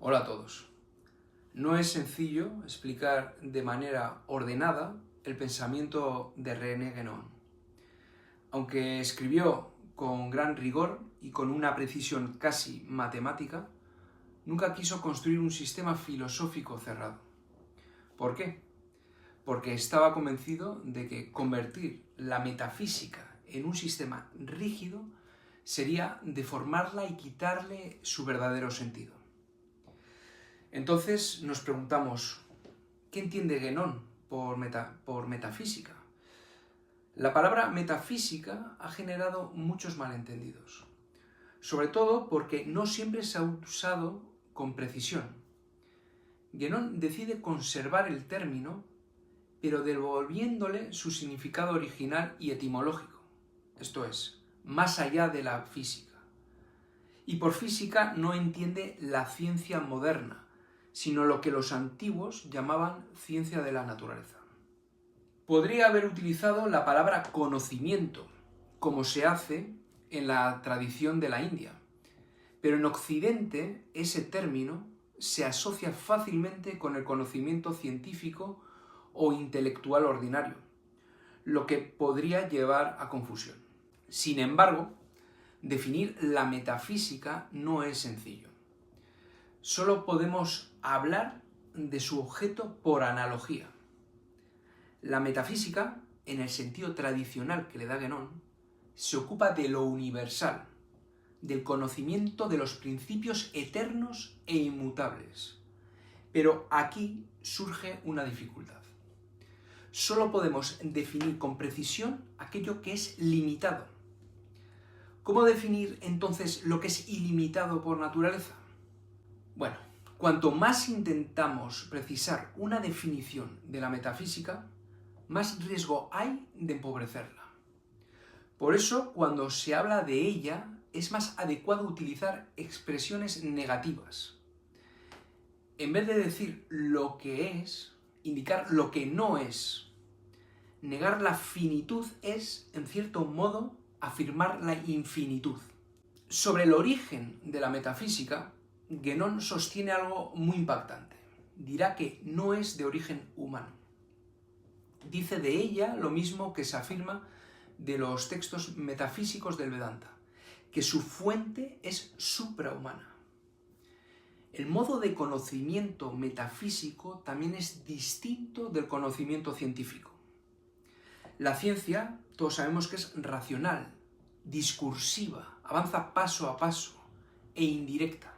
Hola a todos. No es sencillo explicar de manera ordenada el pensamiento de René Guénon. Aunque escribió con gran rigor y con una precisión casi matemática, nunca quiso construir un sistema filosófico cerrado. ¿Por qué? Porque estaba convencido de que convertir la metafísica en un sistema rígido sería deformarla y quitarle su verdadero sentido. Entonces nos preguntamos, ¿qué entiende Guénon por metafísica? La palabra metafísica ha generado muchos malentendidos, sobre todo porque no siempre se ha usado con precisión. Guénon decide conservar el término, pero devolviéndole su significado original y etimológico, esto es, más allá de la física. Y por física no entiende la ciencia moderna, sino lo que los antiguos llamaban ciencia de la naturaleza. Podría haber utilizado la palabra conocimiento, como se hace en la tradición de la India, pero en Occidente ese término se asocia fácilmente con el conocimiento científico o intelectual ordinario, lo que podría llevar a confusión. Sin embargo, definir la metafísica no es sencillo. Solo podemos hablar de su objeto por analogía. La metafísica, en el sentido tradicional que le da Guénon, se ocupa de lo universal, del conocimiento de los principios eternos e inmutables. Pero aquí surge una dificultad. Solo podemos definir con precisión aquello que es limitado. ¿Cómo definir entonces lo que es ilimitado por naturaleza? Bueno, cuanto más intentamos precisar una definición de la metafísica, más riesgo hay de empobrecerla. Por eso, cuando se habla de ella, es más adecuado utilizar expresiones negativas. En vez de decir lo que es, indicar lo que no es. Negar la finitud es, en cierto modo, afirmar la infinitud. Sobre el origen de la metafísica, Guénon sostiene algo muy impactante. Dirá que no es de origen humano. Dice de ella lo mismo que se afirma de los textos metafísicos del Vedanta, que su fuente es suprahumana. El modo de conocimiento metafísico también es distinto del conocimiento científico. La ciencia, todos sabemos que es racional, discursiva, avanza paso a paso e indirecta.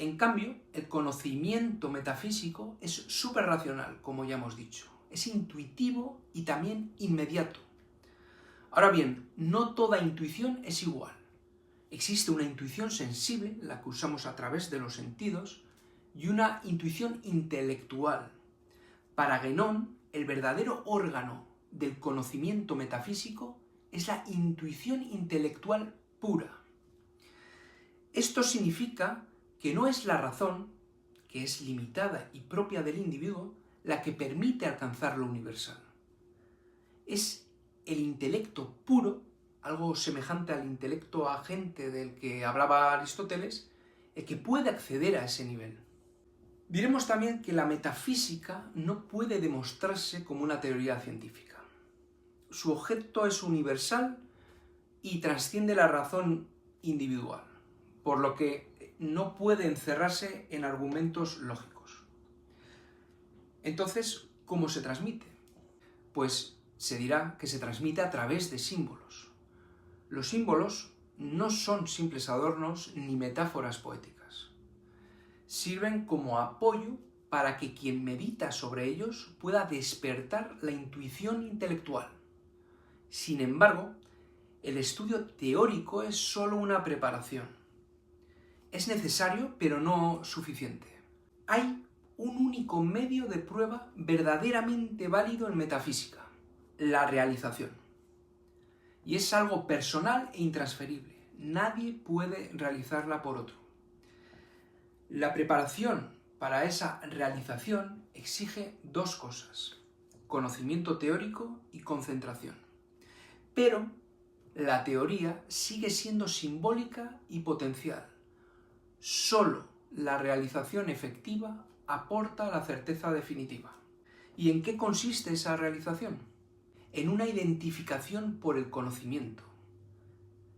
En cambio, el conocimiento metafísico es superracional, como ya hemos dicho. Es intuitivo y también inmediato. Ahora bien, no toda intuición es igual. Existe una intuición sensible, la que usamos a través de los sentidos, y una intuición intelectual. Para Guénon, el verdadero órgano del conocimiento metafísico es la intuición intelectual pura. Esto significa que no es la razón, que es limitada y propia del individuo, la que permite alcanzar lo universal. Es el intelecto puro, algo semejante al intelecto agente del que hablaba Aristóteles, el que puede acceder a ese nivel. Diremos también que la metafísica no puede demostrarse como una teoría científica. Su objeto es universal y trasciende la razón individual, por lo que no puede encerrarse en argumentos lógicos. Entonces, ¿cómo se transmite? Pues se dirá que se transmite a través de símbolos. Los símbolos no son simples adornos ni metáforas poéticas. Sirven como apoyo para que quien medita sobre ellos pueda despertar la intuición intelectual. Sin embargo, el estudio teórico es solo una preparación. Es necesario, pero no suficiente. Hay un único medio de prueba verdaderamente válido en metafísica: la realización. Y es algo personal e intransferible. Nadie puede realizarla por otro. La preparación para esa realización exige dos cosas: conocimiento teórico y concentración. Pero la teoría sigue siendo simbólica y potencial. Solo la realización efectiva aporta la certeza definitiva. ¿Y en qué consiste esa realización? En una identificación por el conocimiento.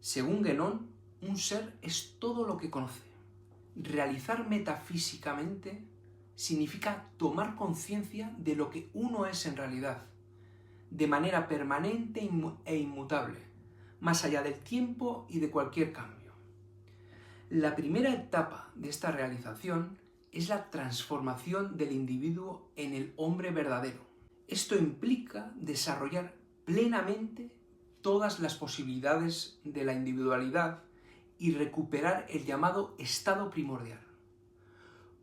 Según Guénon, un ser es todo lo que conoce. Realizar metafísicamente significa tomar conciencia de lo que uno es en realidad, de manera permanente e inmutable, más allá del tiempo y de cualquier cambio. La primera etapa de esta realización es la transformación del individuo en el hombre verdadero. Esto implica desarrollar plenamente todas las posibilidades de la individualidad y recuperar el llamado estado primordial.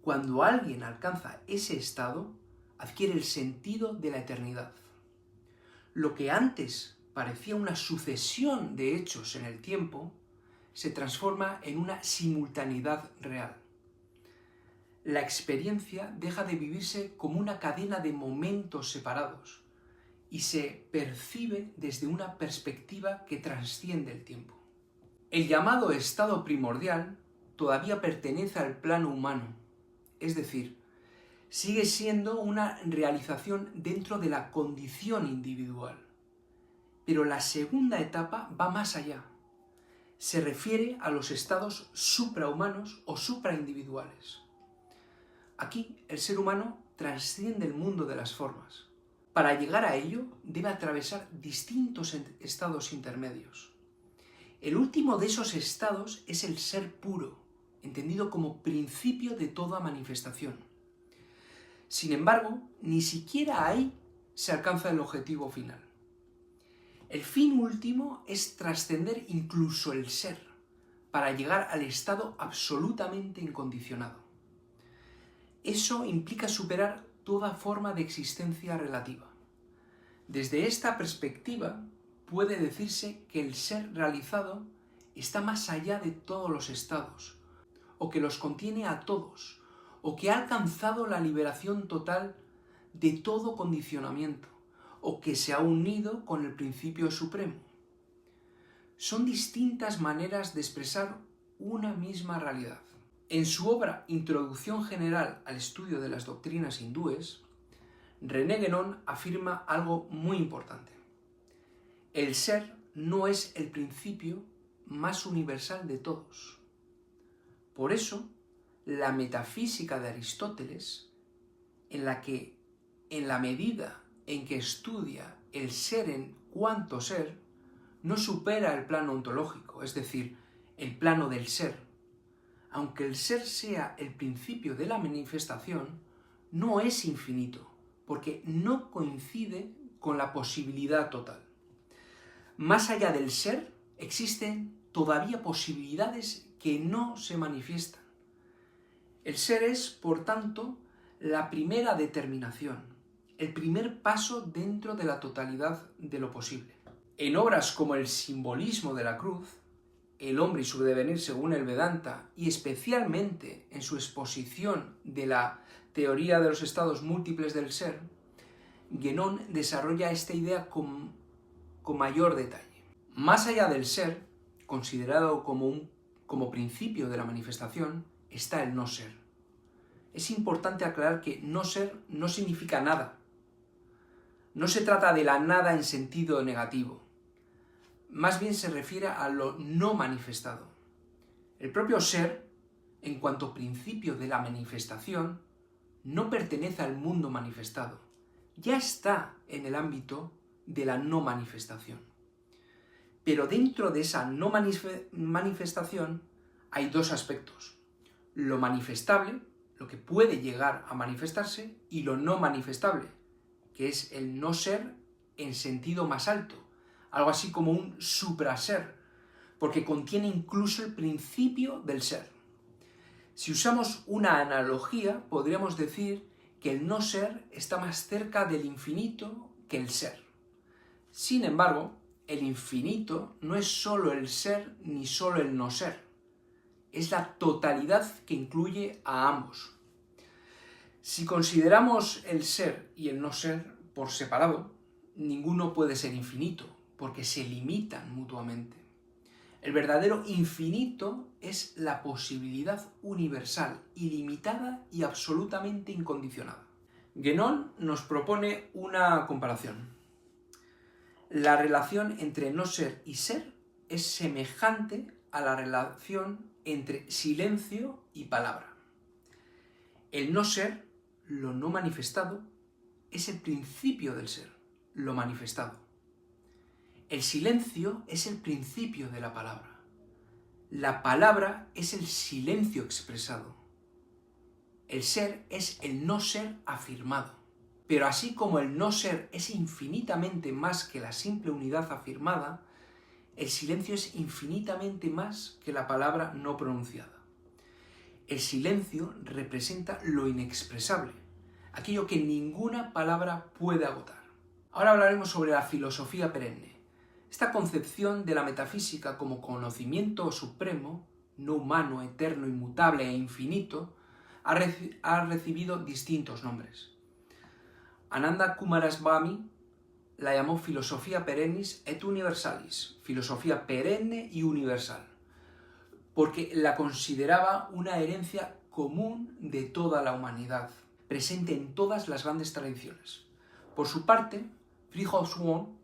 Cuando alguien alcanza ese estado, adquiere el sentido de la eternidad. Lo que antes parecía una sucesión de hechos en el tiempo, se transforma en una simultaneidad real. La experiencia deja de vivirse como una cadena de momentos separados y se percibe desde una perspectiva que trasciende el tiempo. El llamado estado primordial todavía pertenece al plano humano, es decir, sigue siendo una realización dentro de la condición individual. Pero la segunda etapa va más allá. Se refiere a los estados suprahumanos o supraindividuales. Aquí el ser humano trasciende el mundo de las formas. Para llegar a ello debe atravesar distintos estados intermedios. El último de esos estados es el ser puro, entendido como principio de toda manifestación. Sin embargo, ni siquiera ahí se alcanza el objetivo final. El fin último es trascender incluso el ser, para llegar al estado absolutamente incondicionado. Eso implica superar toda forma de existencia relativa. Desde esta perspectiva, puede decirse que el ser realizado está más allá de todos los estados, o que los contiene a todos, o que ha alcanzado la liberación total de todo condicionamiento, o que se ha unido con el principio supremo. Son distintas maneras de expresar una misma realidad. En su obra Introducción general al estudio de las doctrinas hindúes, René Guénon afirma algo muy importante. El ser no es el principio más universal de todos. Por eso, la metafísica de Aristóteles, en la medida en que estudia el ser en cuanto ser, no supera el plano ontológico, es decir, el plano del ser. Aunque el ser sea el principio de la manifestación, no es infinito, porque no coincide con la posibilidad total. Más allá del ser, existen todavía posibilidades que no se manifiestan. El ser es, por tanto, la primera determinación, el primer paso dentro de la totalidad de lo posible. En obras como el simbolismo de la cruz, el hombre y su devenir según el Vedanta, y especialmente en su exposición de la teoría de los estados múltiples del ser, Guénon desarrolla esta idea con mayor detalle. Más allá del ser, considerado como principio de la manifestación, está el no ser. Es importante aclarar que no ser no significa nada. No se trata de la nada en sentido negativo. Más bien se refiere a lo no manifestado. El propio ser, en cuanto principio de la manifestación, no pertenece al mundo manifestado. Ya está en el ámbito de la no manifestación. Pero dentro de esa no manifestación hay dos aspectos. Lo manifestable, lo que puede llegar a manifestarse, y lo no manifestable, que es el no ser en sentido más alto, algo así como un supraser, porque contiene incluso el principio del ser. Si usamos una analogía, podríamos decir que el no ser está más cerca del infinito que el ser. Sin embargo, el infinito no es solo el ser ni solo el no ser. Es la totalidad que incluye a ambos. Si consideramos el ser y el no ser por separado, ninguno puede ser infinito, porque se limitan mutuamente. El verdadero infinito es la posibilidad universal, ilimitada y absolutamente incondicionada. Guénon nos propone una comparación. La relación entre no ser y ser es semejante a la relación entre silencio y palabra. El no ser, lo no manifestado, es el principio del ser, lo manifestado. El silencio es el principio de la palabra. La palabra es el silencio expresado. El ser es el no ser afirmado. Pero así como el no ser es infinitamente más que la simple unidad afirmada, el silencio es infinitamente más que la palabra no pronunciada. El silencio representa lo inexpresable, aquello que ninguna palabra puede agotar. Ahora hablaremos sobre la filosofía perenne. Esta concepción de la metafísica como conocimiento supremo, no humano, eterno, inmutable e infinito, ha recibido distintos nombres. Ananda Coomaraswamy la llamó filosofía perennis et universalis, filosofía perenne y universal, porque la consideraba una herencia común de toda la humanidad, presente en todas las grandes tradiciones. Por su parte, Fridtjof Swann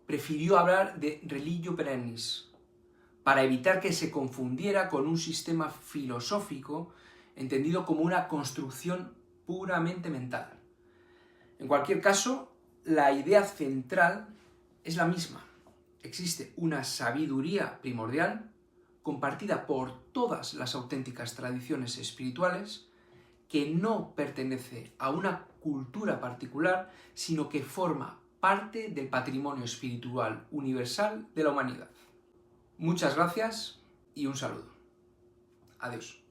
prefirió hablar de religio perennis, para evitar que se confundiera con un sistema filosófico entendido como una construcción puramente mental. En cualquier caso, la idea central es la misma. Existe una sabiduría primordial compartida por todas las auténticas tradiciones espirituales que no pertenece a una cultura particular, sino que forma parte del patrimonio espiritual universal de la humanidad. Muchas gracias y un saludo. Adiós.